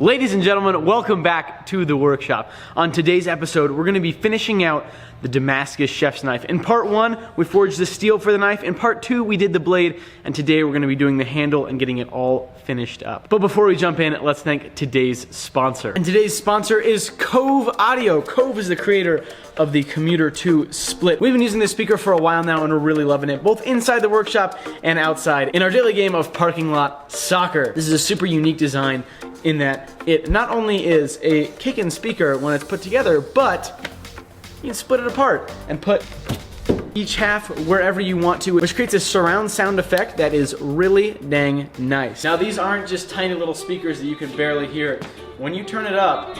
Ladies and gentlemen, welcome back to the workshop. On today's episode, we're going to be finishing out the Damascus chef's knife. In part 1, we forged the steel for the knife. In part 2, we did the blade. And today we're going to be doing the handle and getting it all finished up. But before we jump in, let's thank today's sponsor. And today's sponsor is Cove Audio. Cove is the creator of the Commuter 2 split. We've been using this speaker for a while now and we're really loving it, both inside the workshop and outside in our daily game of parking lot soccer. This is a super unique design in that it not only is a kick-in speaker when it's put together, but you can split it apart and put each half wherever you want to, which creates a surround sound effect that is really dang nice. Now these aren't just tiny little speakers that you can barely hear. When you turn it up,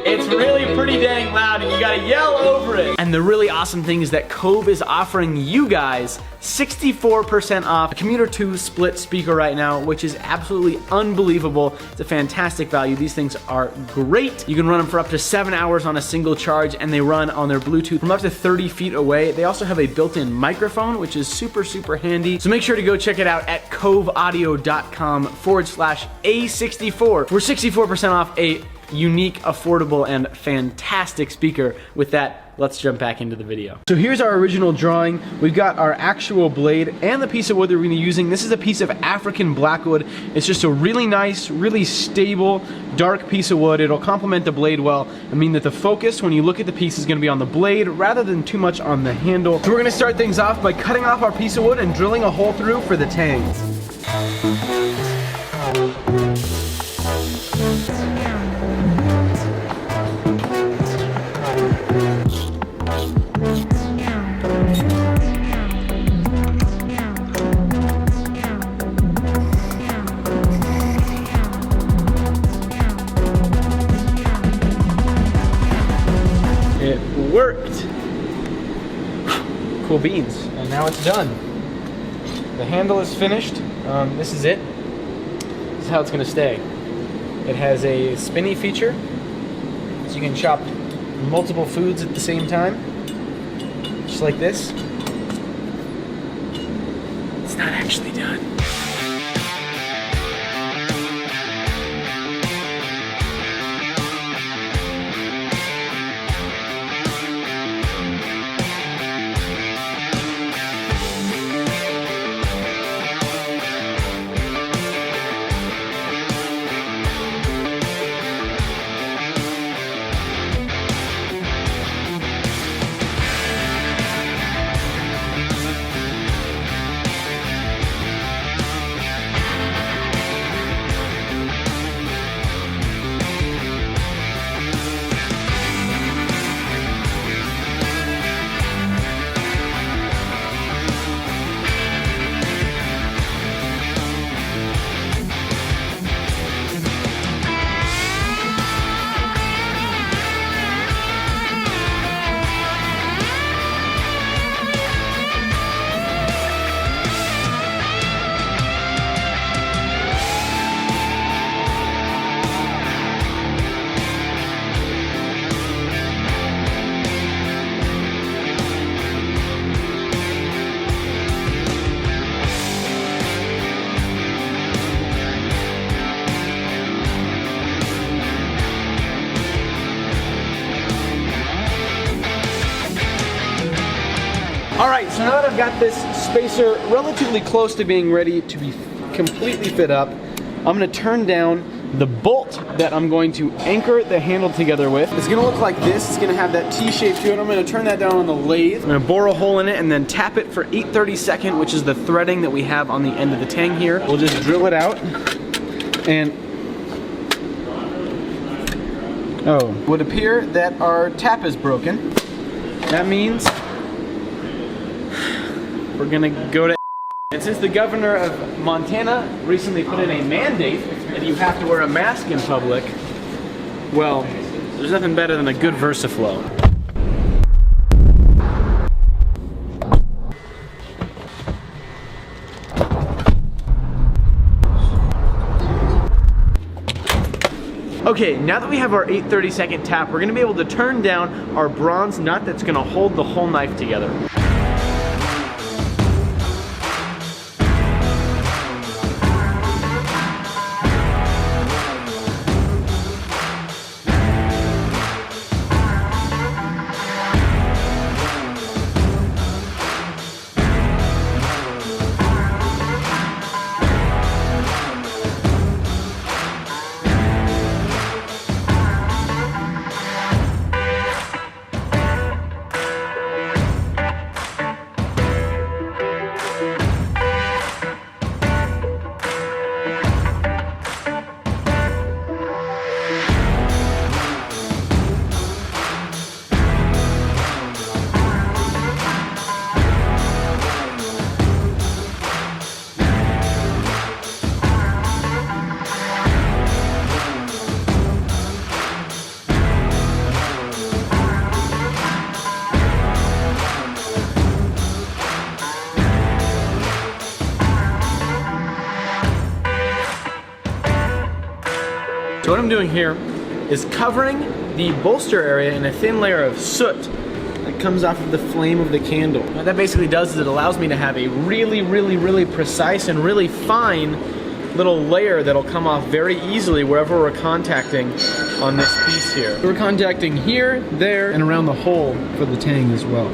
it's really pretty dang loud and you gotta yell over it. And the really awesome thing is that Cove is offering you guys 64% off a Commuter 2 split speaker right now, which is absolutely unbelievable. It's a fantastic value. These things are great. You can run them for up to 7 hours on a single charge and they run on their Bluetooth from up to 30 feet away. They also have a built-in microphone, which is super handy. So make sure to go check it out at coveaudio.com/A64 for 64% off a unique, affordable, and fantastic speaker. With that, let's jump back into the video. So here's our original drawing. We've got our actual blade and the piece of wood that we're going to be using. This is a piece of African blackwood. It's just a really nice, really stable, dark piece of wood. It'll complement the blade well and mean that the focus when you look at the piece is going to be on the blade rather than too much on the handle. So we're going to start things off by cutting off our piece of wood and drilling a hole through for the tangs. Worked. Cool beans. And now it's done. The handle is finished. This is it. This is how it's going to stay. It has a spinny feature, so you can chop multiple foods at the same time, just like this. It's not actually done. Alright, so now that I've got this spacer relatively close to being ready to be completely fit up, I'm going to turn down the bolt that I'm going to anchor the handle together with. It's going to look like this. It's going to have that T-shape to it. I'm going to turn that down on the lathe. I'm going to bore a hole in it and then tap it for 8/32, which is the threading that we have on the end of the tang here. We'll just drill it out and it would appear that our tap is broken. That means we're gonna go to. And since the governor of Montana recently put in a mandate that you have to wear a mask in public, well, there's nothing better than a good VersaFlow. Okay, now that we have our 8/32 tap, we're gonna be able to turn down our bronze nut that's gonna hold the whole knife together. So what I'm doing here is covering the bolster area in a thin layer of soot that comes off of the flame of the candle. What that basically does is it allows me to have a really precise and really fine little layer that'll come off very easily wherever we're contacting on this piece here. We're contacting here, there, and around the hole for the tang as well.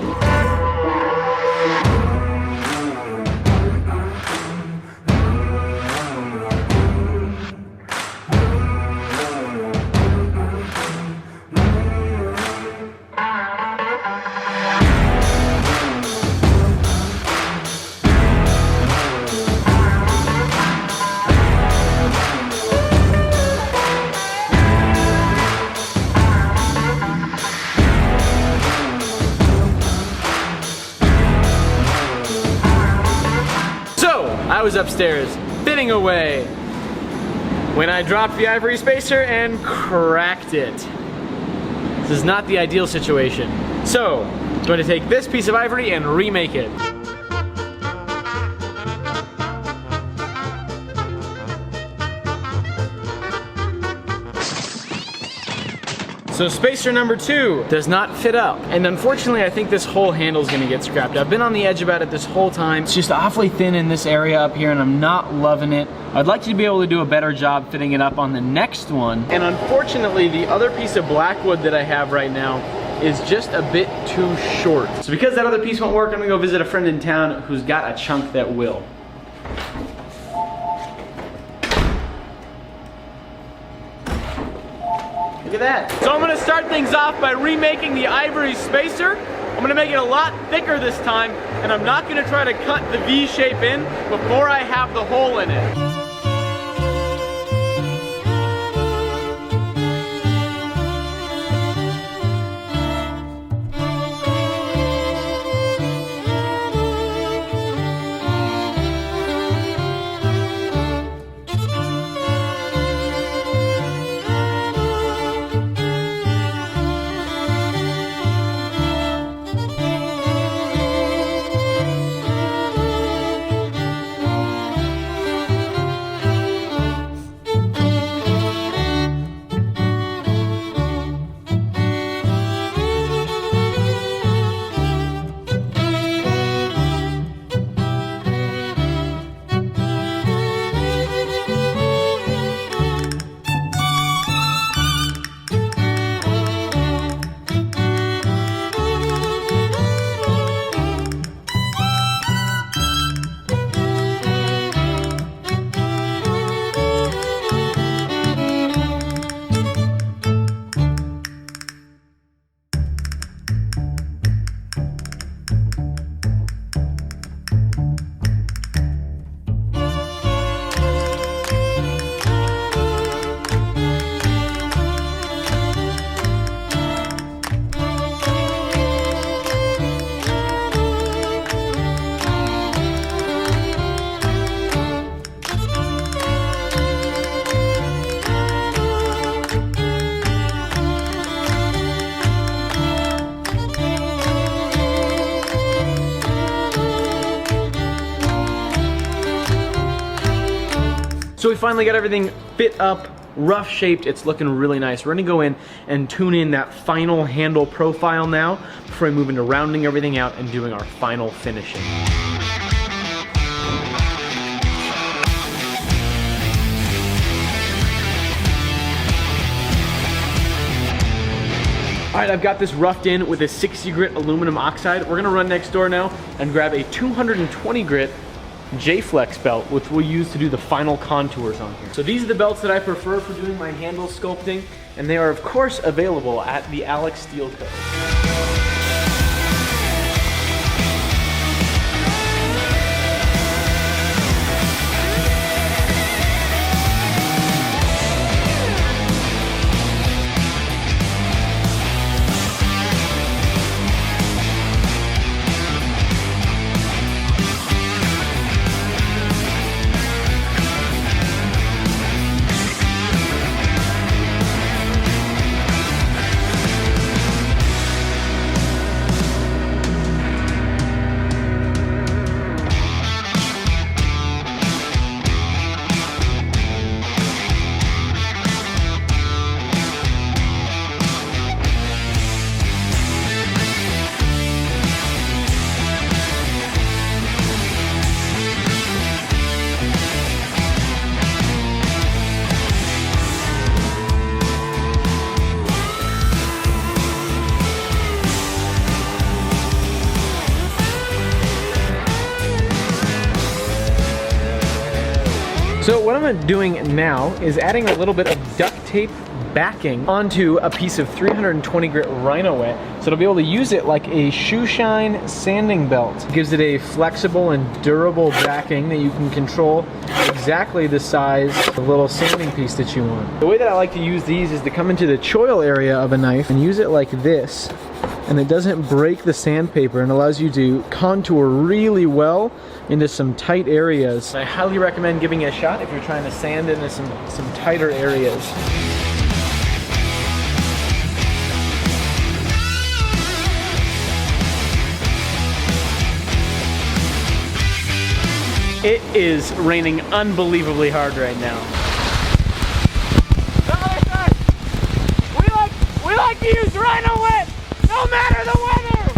I was upstairs fitting away when I dropped the ivory spacer and cracked it. This is not the ideal situation. So, I'm going to take this piece of ivory and remake it. So spacer number 2 does not fit up. And unfortunately, I think this whole handle is gonna get scrapped. I've been on the edge about it this whole time. It's just awfully thin in this area up here and I'm not loving it. I'd like to be able to do a better job fitting it up on the next one. And unfortunately, the other piece of blackwood that I have right now is just a bit too short. So because that other piece won't work, I'm gonna go visit a friend in town who's got a chunk that will. Look at that. So I'm gonna start things off by remaking the ivory spacer. I'm gonna make it a lot thicker this time, and I'm not gonna try to cut the V shape in before I have the hole in it. So we finally got everything fit up, rough shaped. It's looking really nice. We're gonna go in and tune in that final handle profile now before we move into rounding everything out and doing our final finishing. All right, I've got this roughed in with a 60 grit aluminum oxide. We're gonna run next door now and grab a 220 grit J-Flex belt, which we'll use to do the final contours on here. So these are the belts that I prefer for doing my handle sculpting, and they are of course available at the Alec Steele Co. So what I'm doing now is adding a little bit of duct tape backing onto a piece of 320 grit Rhino wet, so it'll be able to use it like a shoe shine sanding belt. It gives it a flexible and durable backing that you can control exactly the size of the little sanding piece that you want. The way that I like to use these is to come into the choil area of a knife and use it like this, and it doesn't break the sandpaper and allows you to contour really well into some tight areas. I highly recommend giving it a shot if you're trying to sand into some tighter areas. It is raining unbelievably hard right now. The other side. We like to use Rhino wet, no matter the weather.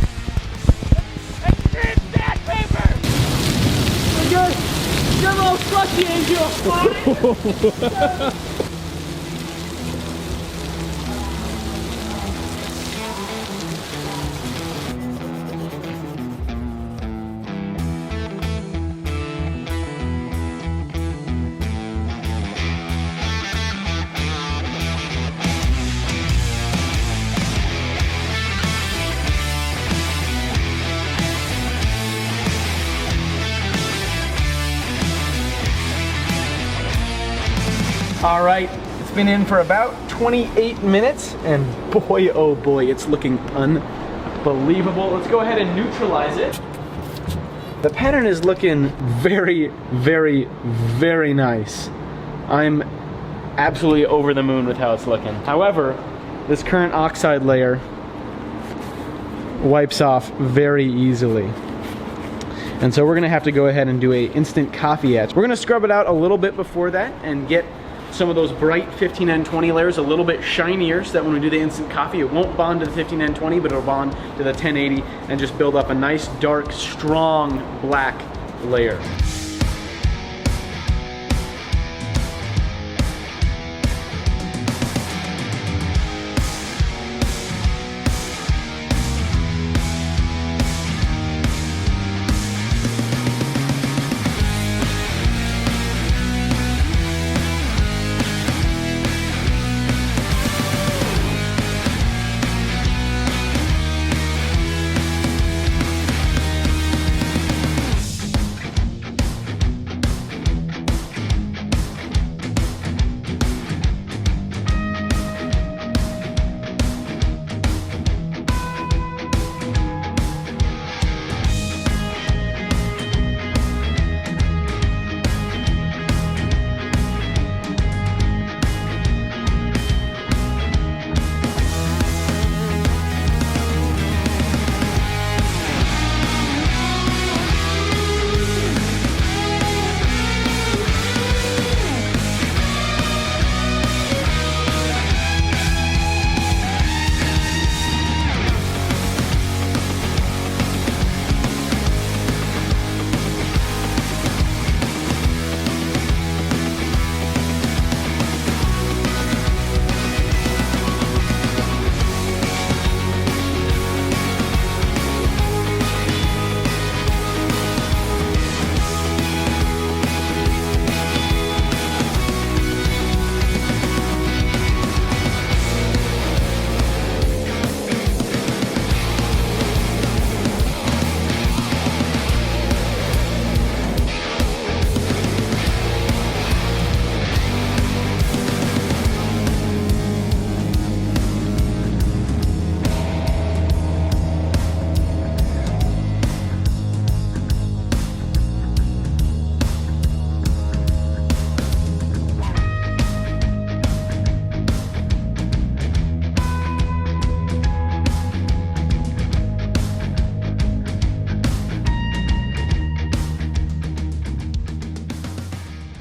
Extreme sandpaper. You're a little slushy, Angel. All right, it's been in for about 28 minutes, and boy, oh boy, it's looking unbelievable. Let's go ahead and neutralize it. The pattern is looking very, very, very nice. I'm absolutely over the moon with how it's looking. However, this current oxide layer wipes off very easily. And so we're gonna have to go ahead and do a instant coffee etch. We're gonna scrub it out a little bit before that and get some of those bright 15N20 layers a little bit shinier, so that when we do the instant coffee, it won't bond to the 15N20, but it'll bond to the 1080 and just build up a nice, dark, strong black layer.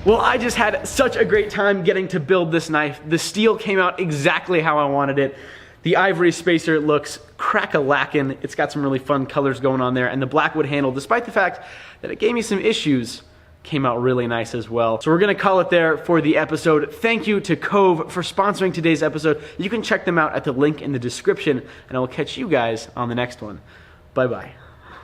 Well, I just had such a great time getting to build this knife. The steel came out exactly how I wanted it. The ivory spacer looks crack-a-lackin'. It's got some really fun colors going on there. And the blackwood handle, despite the fact that it gave me some issues, came out really nice as well. So we're gonna call it there for the episode. Thank you to Cove for sponsoring today's episode. You can check them out at the link in the description, and I will catch you guys on the next one. Bye-bye.